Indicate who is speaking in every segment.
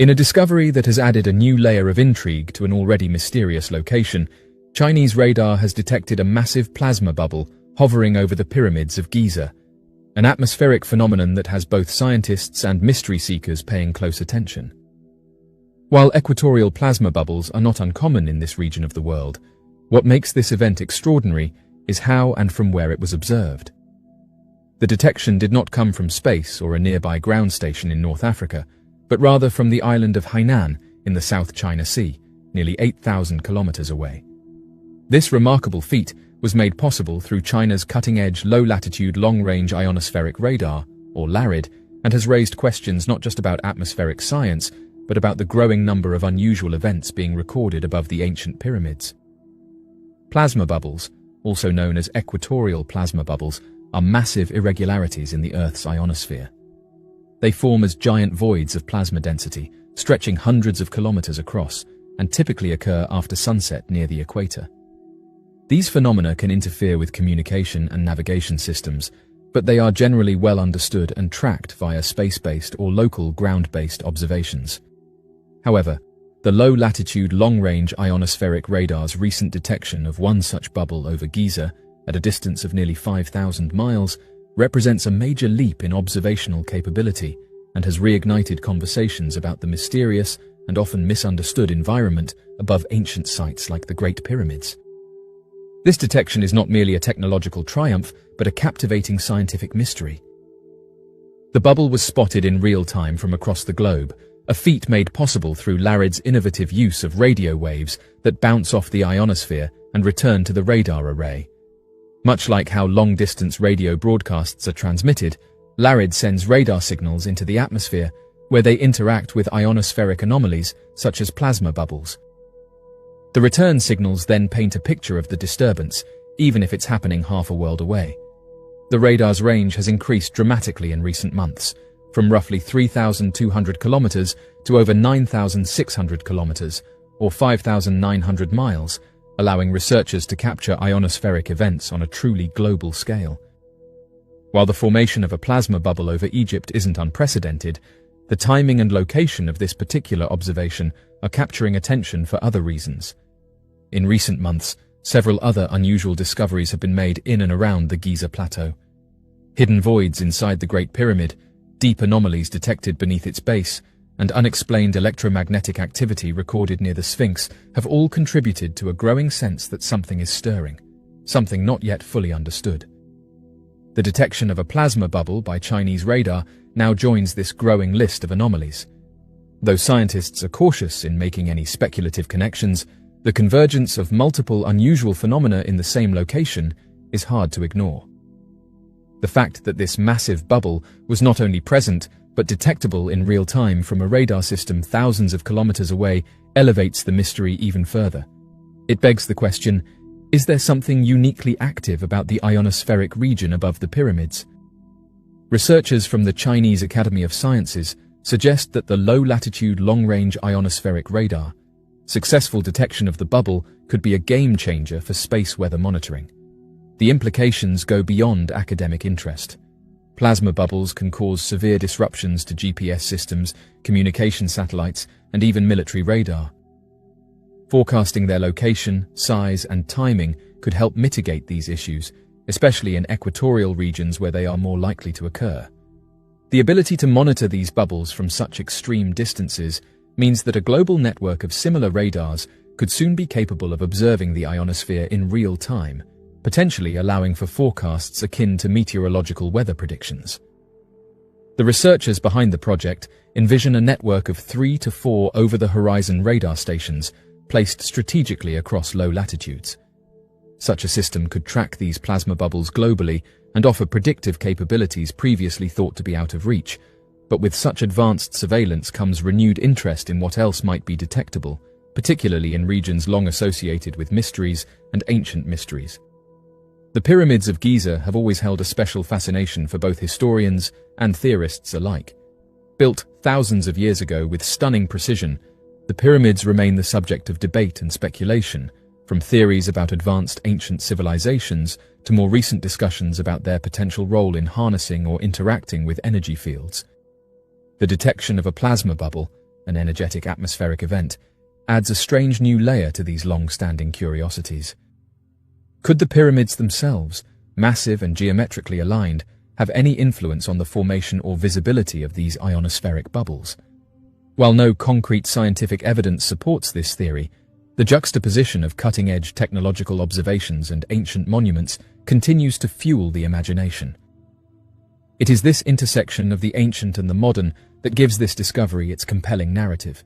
Speaker 1: In a discovery that has added a new layer of intrigue to an already mysterious location, Chinese radar has detected a massive plasma bubble hovering over the pyramids of Giza, an atmospheric phenomenon that has both scientists and mystery seekers paying close attention. While equatorial plasma bubbles are not uncommon in this region of the world, what makes this event extraordinary is how and from where it was observed. The detection did not come from space or a nearby ground station in North Africa, but rather from the island of Hainan in the South China Sea, nearly 8,000 kilometers away. This remarkable feat was made possible through China's cutting-edge low-latitude long-range ionospheric radar, or LARID, and has raised questions not just about atmospheric science, but about the growing number of unusual events being recorded above the ancient pyramids. Plasma bubbles, also known as equatorial plasma bubbles, are massive irregularities in the Earth's ionosphere. They form as giant voids of plasma density, stretching hundreds of kilometers across, and typically occur after sunset near the equator. These phenomena can interfere with communication and navigation systems, but they are generally well understood and tracked via space-based or local ground-based observations. However, the low-latitude long-range ionospheric radar's recent detection of one such bubble over Giza at a distance of nearly 5,000 miles represents a major leap in observational capability and has reignited conversations about the mysterious and often misunderstood environment above ancient sites like the Great Pyramids. This detection is not merely a technological triumph, but a captivating scientific mystery. The bubble was spotted in real time from across the globe, a feat made possible through LARID's innovative use of radio waves that bounce off the ionosphere and return to the radar array. Much like how long-distance radio broadcasts are transmitted, LARID sends radar signals into the atmosphere, where they interact with ionospheric anomalies such as plasma bubbles. The return signals then paint a picture of the disturbance, even if it's happening half a world away. The radar's range has increased dramatically in recent months, from roughly 3,200 kilometers to over 9,600 kilometers, or 5,900 miles, allowing researchers to capture ionospheric events on a truly global scale. While the formation of a plasma bubble over Egypt isn't unprecedented, the timing and location of this particular observation are capturing attention for other reasons. In recent months, several other unusual discoveries have been made in and around the Giza Plateau. Hidden voids inside the Great Pyramid, deep anomalies detected beneath its base, and unexplained electromagnetic activity recorded near the Sphinx have all contributed to a growing sense that something is stirring, something not yet fully understood. The detection of a plasma bubble by Chinese radar now joins this growing list of anomalies. Though scientists are cautious in making any speculative connections, the convergence of multiple unusual phenomena in the same location is hard to ignore. The fact that this massive bubble was not only present, but detectable in real time from a radar system thousands of kilometers away elevates the mystery even further. It begs the question, is there something uniquely active about the ionospheric region above the pyramids? Researchers from the Chinese Academy of Sciences suggest that the low-latitude long-range ionospheric radar, successful detection of the bubble could be a game-changer for space weather monitoring. The implications go beyond academic interest. Plasma bubbles can cause severe disruptions to GPS systems, communication satellites, and even military radar. Forecasting their location, size, and timing could help mitigate these issues, especially in equatorial regions where they are more likely to occur. The ability to monitor these bubbles from such extreme distances means that a global network of similar radars could soon be capable of observing the ionosphere in real time, potentially allowing for forecasts akin to meteorological weather predictions. The researchers behind the project envision a network of 3 to 4 over-the-horizon radar stations placed strategically across low latitudes. Such a system could track these plasma bubbles globally and offer predictive capabilities previously thought to be out of reach, but with such advanced surveillance comes renewed interest in what else might be detectable, particularly in regions long associated with mysteries and ancient mysteries. The pyramids of Giza have always held a special fascination for both historians and theorists alike. Built thousands of years ago with stunning precision, the pyramids remain the subject of debate and speculation, from theories about advanced ancient civilizations to more recent discussions about their potential role in harnessing or interacting with energy fields. The detection of a plasma bubble, an energetic atmospheric event, adds a strange new layer to these long-standing curiosities. Could the pyramids themselves, massive and geometrically aligned, have any influence on the formation or visibility of these ionospheric bubbles? While no concrete scientific evidence supports this theory, the juxtaposition of cutting-edge technological observations and ancient monuments continues to fuel the imagination. It is this intersection of the ancient and the modern that gives this discovery its compelling narrative.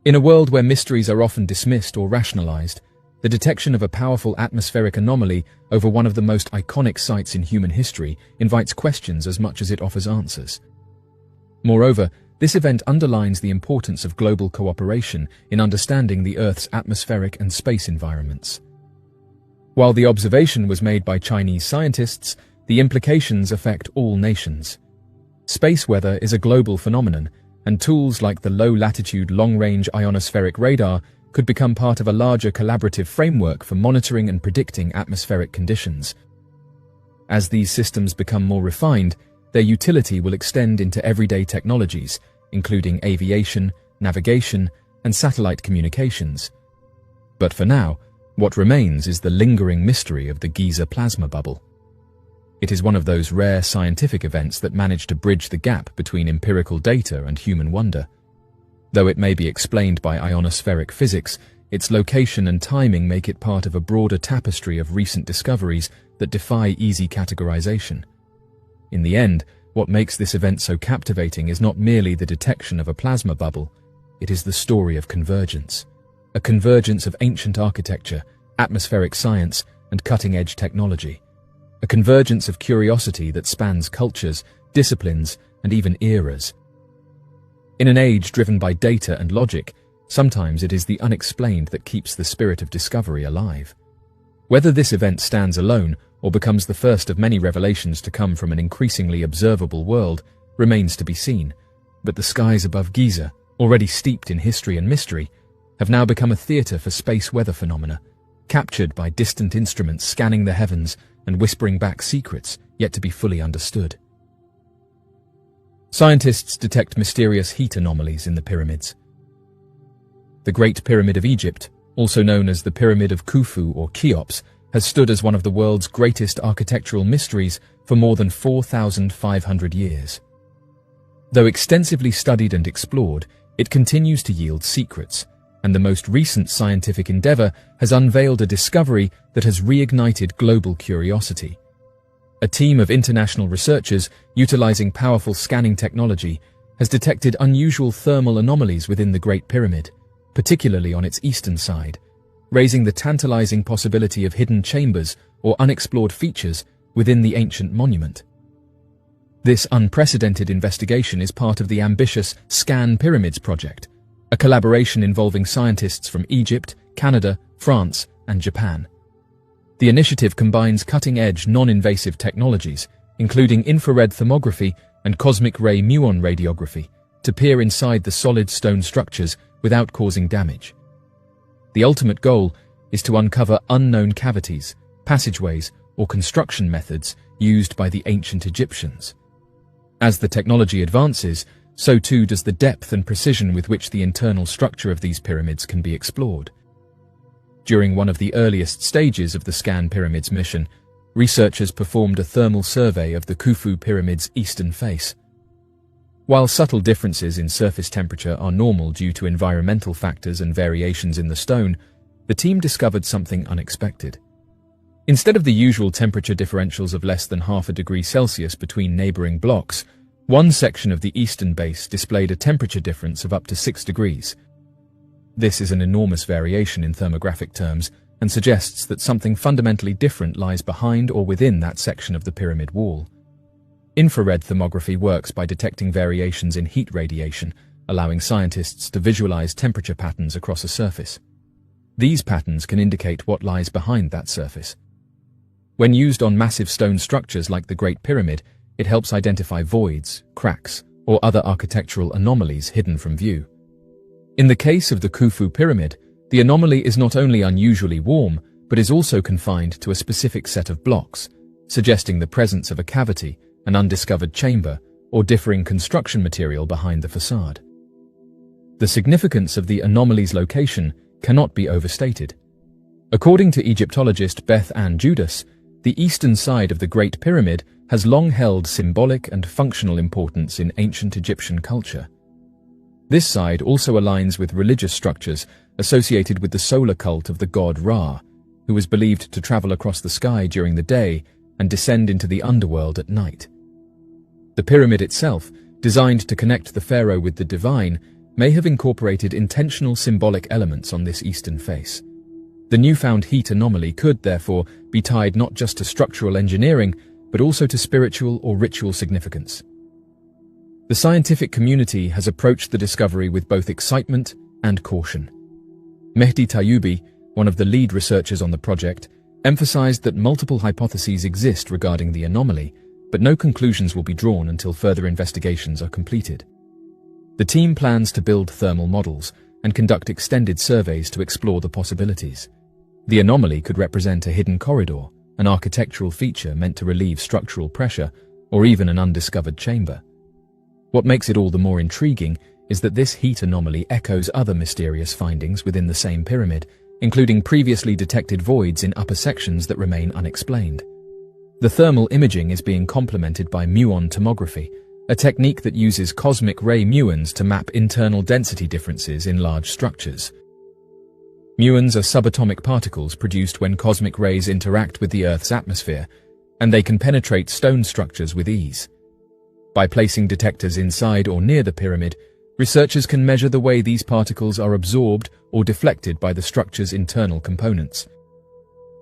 Speaker 1: In a world where mysteries are often dismissed or rationalized, the detection of a powerful atmospheric anomaly over one of the most iconic sites in human history invites questions as much as it offers answers. Moreover, this event underlines the importance of global cooperation in understanding the Earth's atmospheric and space environments. While the observation was made by Chinese scientists, the implications affect all nations. Space weather is a global phenomenon, and tools like the low-latitude long-range ionospheric radar could become part of a larger collaborative framework for monitoring and predicting atmospheric conditions. As these systems become more refined, their utility will extend into everyday technologies, including aviation, navigation, and satellite communications. But for now, what remains is the lingering mystery of the Giza plasma bubble. It is one of those rare scientific events that manage to bridge the gap between empirical data and human wonder. Though it may be explained by ionospheric physics, its location and timing make it part of a broader tapestry of recent discoveries that defy easy categorization. In the end, what makes this event so captivating is not merely the detection of a plasma bubble, it is the story of convergence. A convergence of ancient architecture, atmospheric science, and cutting-edge technology. A convergence of curiosity that spans cultures, disciplines, and even eras. In an age driven by data and logic, sometimes it is the unexplained that keeps the spirit of discovery alive. Whether this event stands alone or becomes the first of many revelations to come from an increasingly observable world remains to be seen, but the skies above Giza, already steeped in history and mystery, have now become a theatre for space weather phenomena, captured by distant instruments scanning the heavens and whispering back secrets yet to be fully understood. Scientists detect mysterious heat anomalies in the pyramids. The Great Pyramid of Egypt, also known as the Pyramid of Khufu or Cheops, has stood as one of the world's greatest architectural mysteries for more than 4,500 years. Though extensively studied and explored, it continues to yield secrets, and the most recent scientific endeavor has unveiled a discovery that has reignited global curiosity. A team of international researchers, utilizing powerful scanning technology, has detected unusual thermal anomalies within the Great Pyramid, particularly on its eastern side, raising the tantalizing possibility of hidden chambers or unexplored features within the ancient monument. This unprecedented investigation is part of the ambitious Scan Pyramids project, a collaboration involving scientists from Egypt, Canada, France, and Japan. The initiative combines cutting-edge non-invasive technologies, including infrared thermography and cosmic ray muon radiography, to peer inside the solid stone structures without causing damage. The ultimate goal is to uncover unknown cavities, passageways, or construction methods used by the ancient Egyptians. As the technology advances, so too does the depth and precision with which the internal structure of these pyramids can be explored. During one of the earliest stages of the Scan Pyramids mission, researchers performed a thermal survey of the Khufu Pyramid's eastern face. While subtle differences in surface temperature are normal due to environmental factors and variations in the stone, the team discovered something unexpected. Instead of the usual temperature differentials of less than half a degree Celsius between neighboring blocks, one section of the eastern base displayed a temperature difference of up to 6 degrees. This is an enormous variation in thermographic terms and suggests that something fundamentally different lies behind or within that section of the pyramid wall. Infrared thermography works by detecting variations in heat radiation, allowing scientists to visualize temperature patterns across a surface. These patterns can indicate what lies behind that surface. When used on massive stone structures like the Great Pyramid, it helps identify voids, cracks, or other architectural anomalies hidden from view. In the case of the Khufu Pyramid, the anomaly is not only unusually warm, but is also confined to a specific set of blocks, suggesting the presence of a cavity, an undiscovered chamber, or differing construction material behind the facade. The significance of the anomaly's location cannot be overstated. According to Egyptologist Beth Ann Judas, the eastern side of the Great Pyramid has long held symbolic and functional importance in ancient Egyptian culture. This side also aligns with religious structures associated with the solar cult of the god Ra, who was believed to travel across the sky during the day and descend into the underworld at night. The pyramid itself, designed to connect the pharaoh with the divine, may have incorporated intentional symbolic elements on this eastern face. The newfound heat anomaly could, therefore, be tied not just to structural engineering, but also to spiritual or ritual significance. The scientific community has approached the discovery with both excitement and caution. Mehdi Tayyubi, one of the lead researchers on the project, emphasized that multiple hypotheses exist regarding the anomaly, but no conclusions will be drawn until further investigations are completed. The team plans to build thermal models and conduct extended surveys to explore the possibilities. The anomaly could represent a hidden corridor, an architectural feature meant to relieve structural pressure, or even an undiscovered chamber. What makes it all the more intriguing is that this heat anomaly echoes other mysterious findings within the same pyramid, including previously detected voids in upper sections that remain unexplained. The thermal imaging is being complemented by muon tomography, a technique that uses cosmic ray muons to map internal density differences in large structures. Muons are subatomic particles produced when cosmic rays interact with the Earth's atmosphere, and they can penetrate stone structures with ease. By placing detectors inside or near the pyramid, researchers can measure the way these particles are absorbed or deflected by the structure's internal components.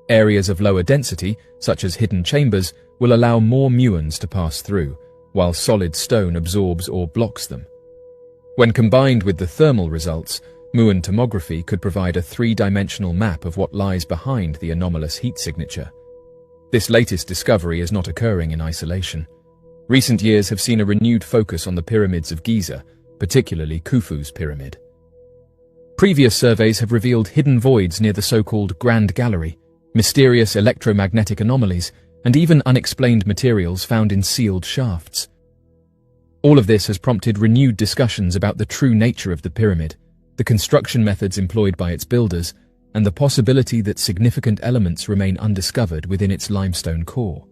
Speaker 1: Areas of lower density, such as hidden chambers, will allow more muons to pass through, while solid stone absorbs or blocks them. When combined with the thermal results, muon tomography could provide a three-dimensional map of what lies behind the anomalous heat signature. This latest discovery is not occurring in isolation. Recent years have seen a renewed focus on the pyramids of Giza, particularly Khufu's pyramid. Previous surveys have revealed hidden voids near the so-called Grand Gallery, mysterious electromagnetic anomalies, and even unexplained materials found in sealed shafts. All of this has prompted renewed discussions about the true nature of the pyramid, the construction methods employed by its builders, and the possibility that significant elements remain undiscovered within its limestone core.